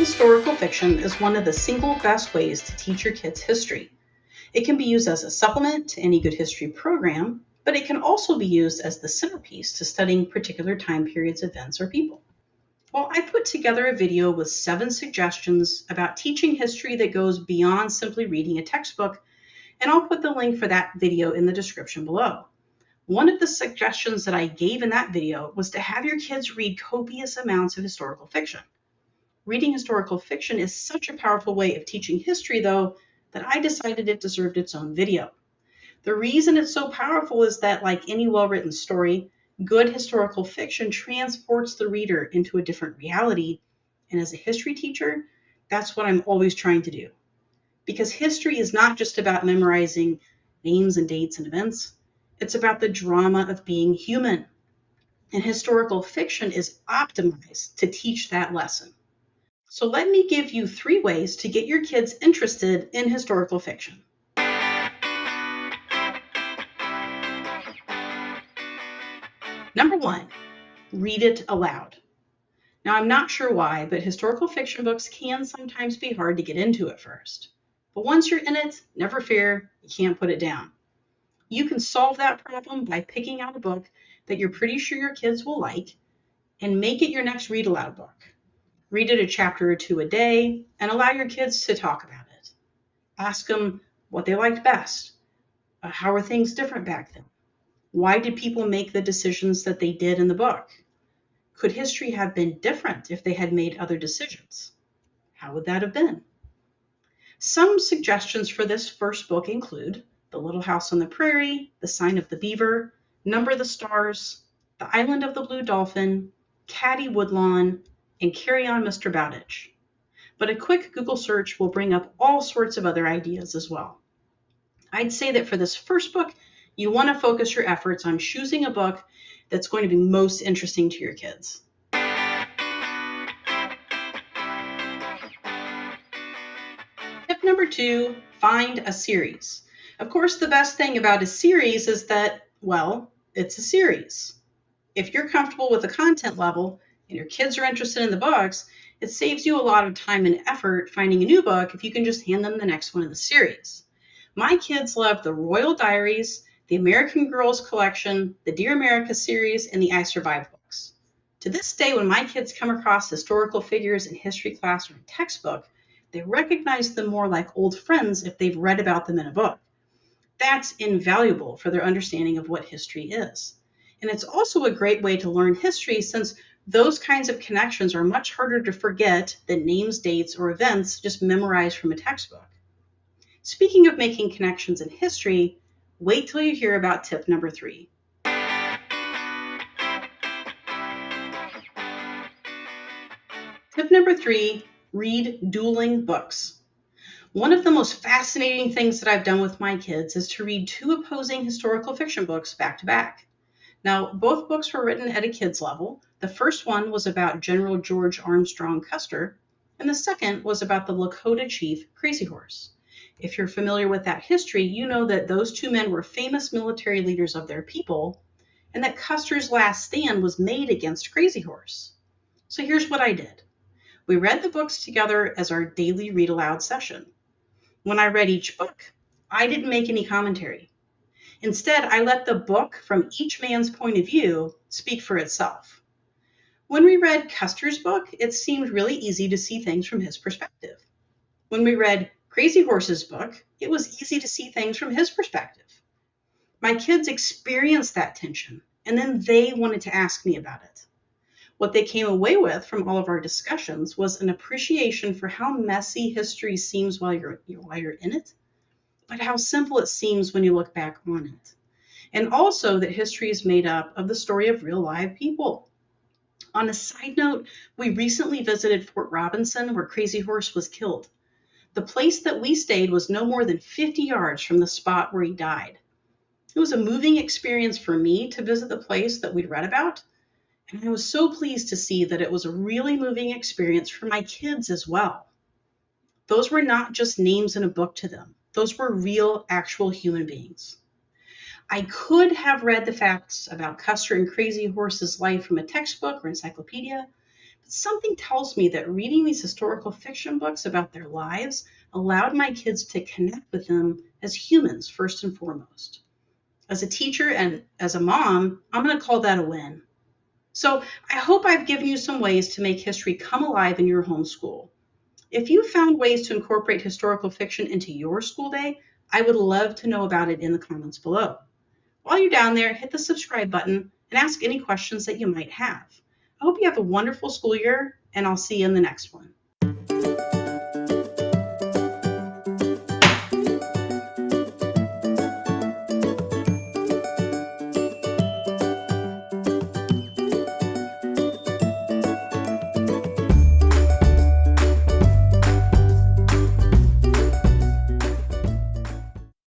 historical fiction is one of the single best ways to teach your kids history. It can be used as a supplement to any good history program, but it can also be used as the centerpiece to studying particular time periods, events, or people. Well, I put together a video with 7 suggestions about teaching history that goes beyond simply reading a textbook, and I'll put the link for that video in the description below. One of the suggestions that I gave in that video was to have your kids read copious amounts of historical fiction. Reading historical fiction is such a powerful way of teaching history, though, that I decided it deserved its own video. The reason it's so powerful is that, like any well-written story, good historical fiction transports the reader into a different reality, and as a history teacher, that's what I'm always trying to do. Because history is not just about memorizing names and dates and events, it's about the drama of being human. And historical fiction is optimized to teach that lesson. So let me give you 3 ways to get your kids interested in historical fiction. Number 1, read it aloud. Now, I'm not sure why, but historical fiction books can sometimes be hard to get into at first. But once you're in it, never fear, you can't put it down. You can solve that problem by picking out a book that you're pretty sure your kids will like and make it your next read aloud book. Read it a chapter or 2 a day and allow your kids to talk about it. Ask them what they liked best. How were things different back then? Why did people make the decisions that they did in the book? Could history have been different if they had made other decisions? How would that have been? Some suggestions for this first book include The Little House on the Prairie, The Sign of the Beaver, Number the Stars, The Island of the Blue Dolphin, Caddy Woodlawn, and Carry On, Mr. Bowditch. But a quick Google search will bring up all sorts of other ideas as well. I'd say that for this first book, you want to focus your efforts on choosing a book that's going to be most interesting to your kids. Tip number 2, find a series. Of course, the best thing about a series is that, well, it's a series. If you're comfortable with the content level and your kids are interested in the books, it saves you a lot of time and effort finding a new book if you can just hand them the next one in the series. My kids love the Royal Diaries, the American Girls Collection, the Dear America series, and the I Survived books. To this day, when my kids come across historical figures in history class or in textbook, they recognize them more like old friends if they've read about them in a book. That's invaluable for their understanding of what history is. And it's also a great way to learn history since those kinds of connections are much harder to forget than names, dates, or events just memorized from a textbook. Speaking of making connections in history, wait till you hear about tip number 3. Tip number 3, read dueling books. One of the most fascinating things that I've done with my kids is to read 2 opposing historical fiction books back to back. Now, both books were written at a kid's level. The first one was about General George Armstrong Custer, and the second was about the Lakota chief Crazy Horse. If you're familiar with that history, you know that those 2 men were famous military leaders of their people, and that Custer's last stand was made against Crazy Horse. So here's what I did. We read the books together as our daily read aloud session. When I read each book, I didn't make any commentary. Instead, I let the book from each man's point of view speak for itself. When we read Custer's book, it seemed really easy to see things from his perspective. When we read Crazy Horse's book, it was easy to see things from his perspective. My kids experienced that tension, and then they wanted to ask me about it. What they came away with from all of our discussions was an appreciation for how messy history seems while you're in it, but how simple it seems when you look back on it. And also that history is made up of the story of real live people. On a side note, we recently visited Fort Robinson where Crazy Horse was killed. The place that we stayed was no more than 50 yards from the spot where he died. It was a moving experience for me to visit the place that we'd read about, and I was so pleased to see that it was a really moving experience for my kids as well. Those were not just names in a book to them. Those were real, actual human beings. I could have read the facts about Custer and Crazy Horse's life from a textbook or encyclopedia, but Something tells me that reading these historical fiction books about their lives allowed my kids to connect with them as humans first and foremost. As a teacher and as a mom, I'm going to call that a win. So I hope I've given you some ways to make history come alive in your homeschool. If you found ways to incorporate historical fiction into your school day, I would love to know about it in the comments below. While you're down there, hit the subscribe button and ask any questions that you might have. I hope you have a wonderful school year, and I'll see you in the next one.